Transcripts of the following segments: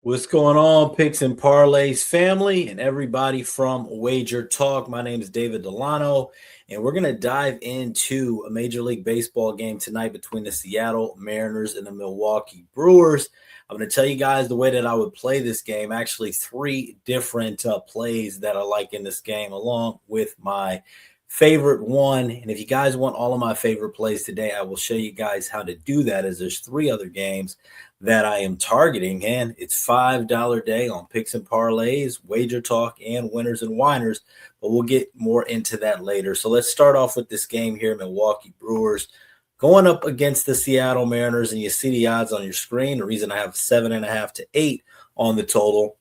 What's going on, Picks and Parlays family and everybody from Wager Talk? My name is David Delano, and we're going to dive into a Major League Baseball game tonight between the Seattle Mariners and the Milwaukee Brewers. I'm going to tell you guys the way that I would play this game, actually three different plays that I like in this game, along with my favorite one. And if you guys want all of my favorite plays today, I will show you guys how to do that, as there's three other games that I am targeting, and it's $5 day on Picks and Parlays, Wager Talk, and Winners and Winers, but we'll get more into that later. So let's start off with this game here, Milwaukee Brewers going up against the Seattle Mariners, and you see the odds on your screen. The reason I have 7.5 to 8 on the total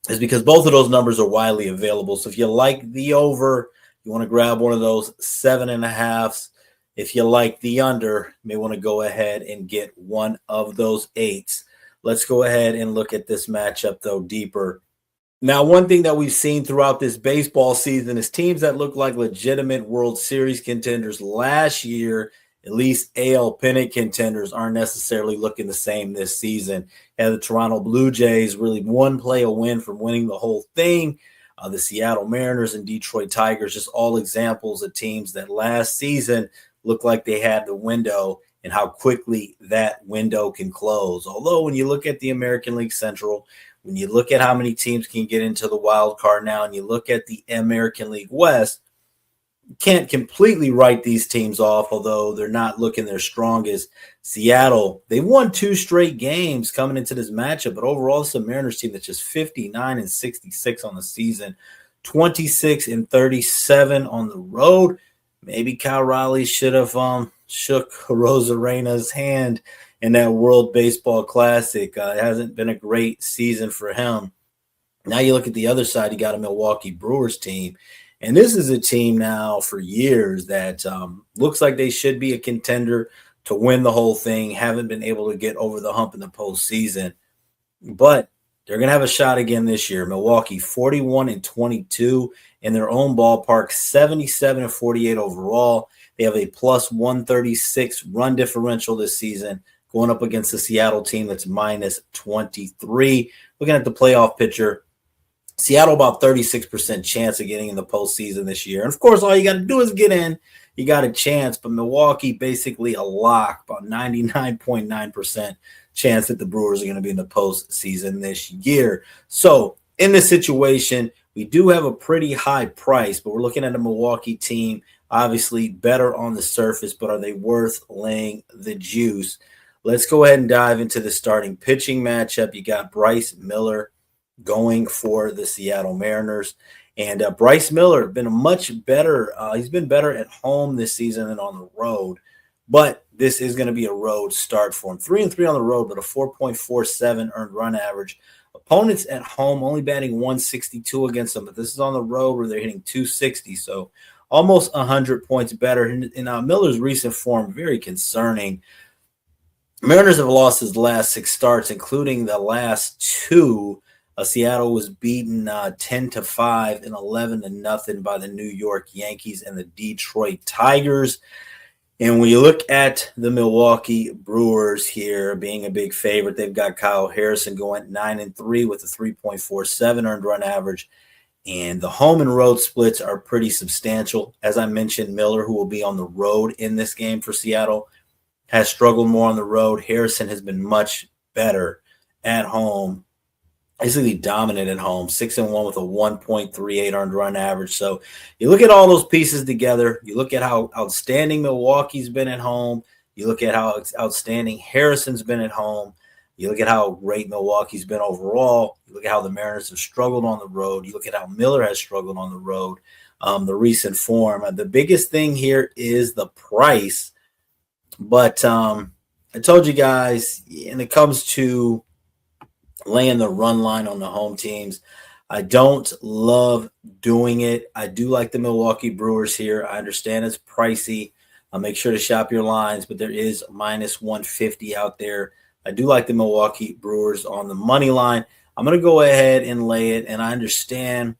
is because both of those numbers are widely available. So if you like the over, you want to grab one of those 7.5s. If you like the under, you may want to go ahead and get one of those 8s. Let's go ahead and look at this matchup, though, deeper. Now, one thing that we've seen throughout this baseball season is teams that look like legitimate World Series contenders last year, at least AL pennant contenders, aren't necessarily looking the same this season. And the Toronto Blue Jays really one play a win from winning the whole thing. The Seattle Mariners and Detroit Tigers, just all examples of teams that last season look like they had the window and how quickly that window can close. Although when you look at the American League Central, when you look at how many teams can get into the wild card now, and you look at the American League West, you can't completely write these teams off, although they're not looking their strongest. Seattle, they won 2 straight games coming into this matchup, but overall it's a Mariners team that's just 59-66 on the season, 26-37 on the road. Maybe Kyle Riley should have shook Rosarena's hand in that World Baseball Classic. It hasn't been a great season for him. Now you look at the other side, you got a Milwaukee Brewers team. And this is a team now for years that looks like they should be a contender to win the whole thing. Haven't been able to get over the hump in the postseason. But they're going to have a shot again this year. Milwaukee 41-22 in their own ballpark, 77-48 overall. They have a plus 136 run differential this season, going up against the Seattle team that's minus 23. Looking at the playoff picture, Seattle about 36% chance of getting in the postseason this year. And of course, all you got to do is get in. You got a chance. But Milwaukee basically a lock, about 99.9% chance that the Brewers are going to be in the postseason this year. So in this situation, we do have a pretty high price, but we're looking at a Milwaukee team, obviously better on the surface, but are they worth laying the juice? Let's go ahead and dive into the starting pitching matchup. You got Bryce Miller going for the Seattle Mariners. And Bryce Miller been a much better, he's been better at home this season than on the road. But this is going to be a road start for him. 3-3 on the road, but a 4.47 earned run average. Opponents at home only batting 162 against them, but this is on the road where they're hitting 260, so almost 100 points better. In Miller's recent form, very concerning. Mariners have lost his last 6 starts, including the last 2. Seattle was beaten 10-5 and 11-0 by the New York Yankees and the Detroit Tigers. And when you look at the Milwaukee Brewers here being a big favorite, they've got Kyle Harrison going 9-3 with a 3.47 earned run average. And the home and road splits are pretty substantial. As I mentioned, Miller, who will be on the road in this game for Seattle, has struggled more on the road. Harrison has been much better at home. Basically dominant at home, 6-1 with a 1.38 earned run average. So you look at all those pieces together. You look at how outstanding Milwaukee's been at home. You look at how outstanding Harrison's been at home. You look at how great Milwaukee's been overall. You look at how the Mariners have struggled on the road. You look at how Miller has struggled on the road, the recent form. The biggest thing here is the price. But I told you guys, when it comes to laying the run line on the home teams, I don't love doing it. I do like the Milwaukee Brewers here. I understand it's pricey. I'll make sure to shop your lines, but there is minus 150 out there. I do like the Milwaukee Brewers on the money line. I'm going to go ahead and lay it, and I understand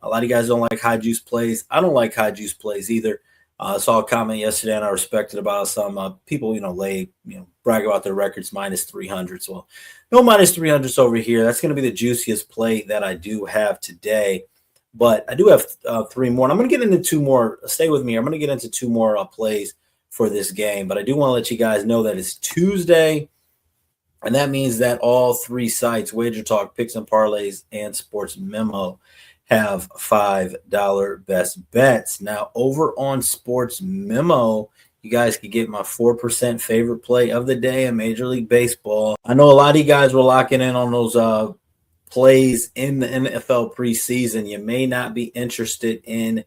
a lot of you guys don't like high juice plays. I don't like high juice plays either. I saw a comment yesterday, and I respected about some people, brag about their records minus 300s. Well, no minus 300s over here. That's going to be the juiciest play that I do have today. But I do have three more. And I'm going to get into two more. Stay with me. I'm going to get into two more plays for this game. But I do want to let you guys know that it's Tuesday. And that means that all three sites, Wager Talk, Picks and Parlays, and Sports Memo, have $5 best bets. Now, over on Sports Memo, you guys could get my 4% favorite play of the day in Major League Baseball. I know a lot of you guys were locking in on those plays in the NFL preseason. You may not be interested in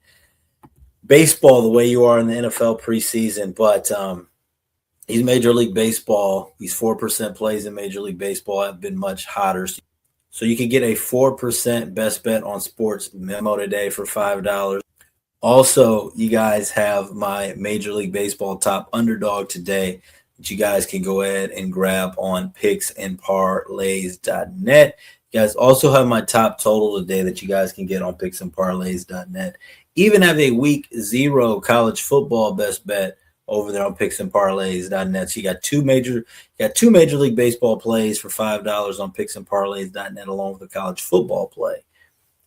baseball the way you are in the NFL preseason, but these Major League Baseball, these 4% plays in Major League Baseball have been much hotter. So you can get a 4% best bet on Sports Memo today for $5. Also, you guys have my Major League Baseball top underdog today that you guys can go ahead and grab on picksandparlays.net. You guys also have my top total today that you guys can get on picksandparlays.net. Even have a week 0 college football best bet over there on picksandparlays.net. So you got two Major League Baseball plays for $5 on picksandparlays.net, along with a college football play,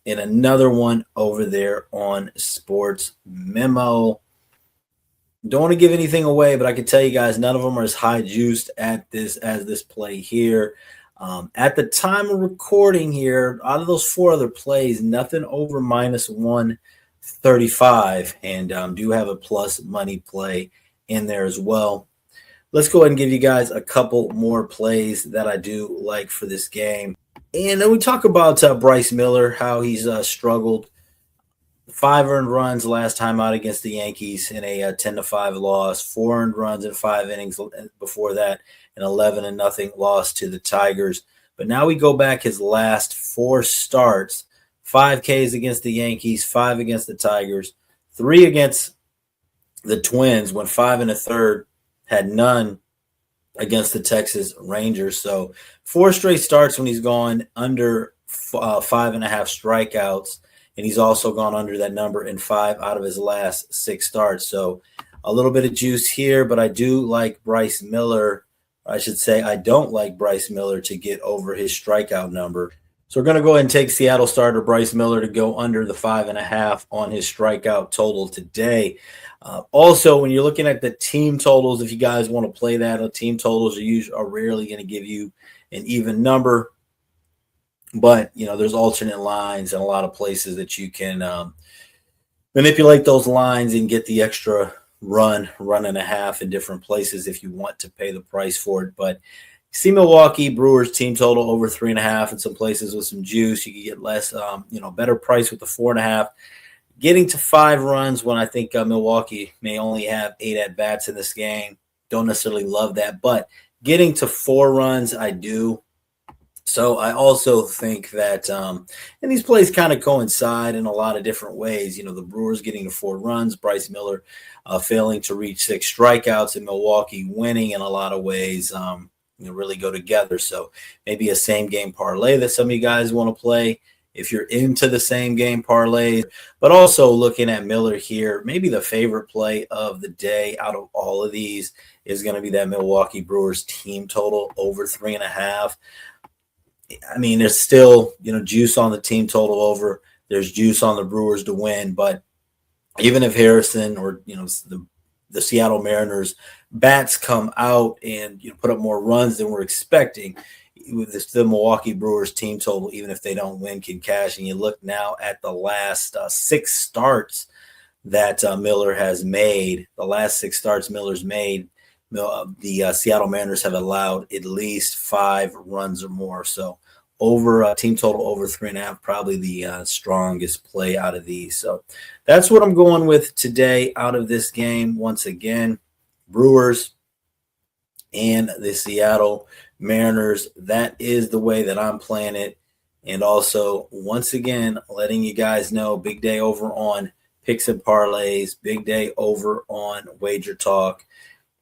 and another one over there on Sports Memo. Don't want to give anything away, but I can tell you guys none of them are as high juiced at this as this play here. At the time of recording here, out of those four other plays, nothing over minus 135, and do have a plus money play in there as well. Let's go ahead and give you guys a couple more plays that I do like for this game. And then we talk about Bryce Miller, how he's struggled. 5 earned runs last time out against the Yankees in a 10-5 loss. 4 earned runs in 5 innings before that, an 11-0 loss to the Tigers. But now we go back his last 4 starts: 5 Ks against the Yankees, 5 against the Tigers, 3 against the Twins, went 5 1/3, had none against the Texas Rangers. So 4 straight starts when he's gone under 5.5 strikeouts, and he's also gone under that number in 5 out of his last 6 starts. So a little bit of juice here, but I do like Bryce Miller. I should say I don't like Bryce Miller to get over his strikeout number. So we're going to go ahead and take Seattle starter Bryce Miller to go under the 5.5 on his strikeout total today. Also, when you're looking at the team totals, if you guys want to play that, team totals are rarely going to give you an even number. But, there's alternate lines and a lot of places that you can manipulate those lines and get the extra run and a half in different places if you want to pay the price for it. But see Milwaukee Brewers team total over 3.5 in some places with some juice. You can get less, better price with the 4.5. Getting to 5 runs when I think Milwaukee may only have 8 at-bats in this game. Don't necessarily love that. But getting to 4 runs, I do. So I also think that and these plays kind of coincide in a lot of different ways. The Brewers getting to 4 runs, Bryce Miller failing to reach 6 strikeouts, and Milwaukee winning in a lot of ways really go together. So maybe a same-game parlay that some of you guys want to play if you're into the same-game parlay. But also looking at Miller here, maybe the favorite play of the day out of all of these is going to be that Milwaukee Brewers team total over 3.5. I mean, there's still, juice on the team total over. There's juice on the Brewers to win. But even if Harrison or, the Seattle Mariners bats come out and put up more runs than we're expecting, with the Milwaukee Brewers team total, even if they don't win, can cash. And you look now at the last 6 starts that Miller has made. The last 6 starts Miller's made, the Seattle Mariners have allowed at least 5 runs or more. So over team total over 3.5, probably the strongest play out of these. So that's what I'm going with today out of this game. Once again, Brewers and the Seattle Mariners. That is the way that I'm playing it. And also, once again, letting you guys know, big day over on Picks and Parlays, big day over on Wager Talk.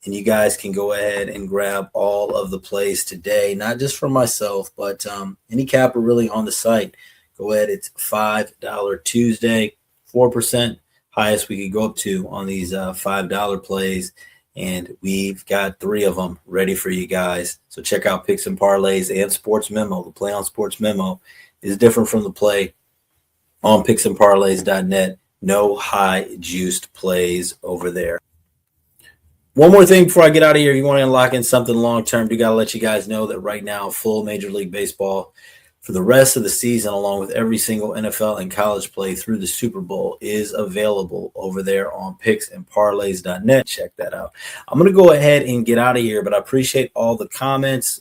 And you guys can go ahead and grab all of the plays today, not just for myself, but any capper really on the site. Go ahead. It's $5 Tuesday, 4% highest we could go up to on these $5 plays. And we've got 3 of them ready for you guys. So check out Picks and Parlays and Sports Memo. The play on Sports Memo is different from the play on picksandparlays.net. No high juiced plays over there. One more thing before I get out of here, you want to unlock in something long-term, do got to let you guys know that right now, full Major League Baseball for the rest of the season, along with every single NFL and college play through the Super Bowl, is available over there on picksandparlays.net. Check that out. I'm going to go ahead and get out of here, but I appreciate all the comments,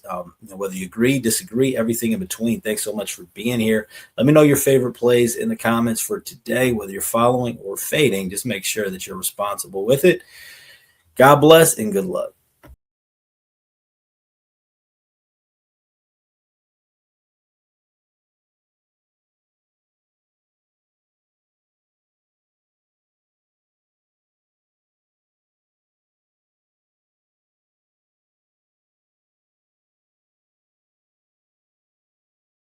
whether you agree, disagree, everything in between. Thanks so much for being here. Let me know your favorite plays in the comments for today, whether you're following or fading. Just make sure that you're responsible with it. God bless and good luck.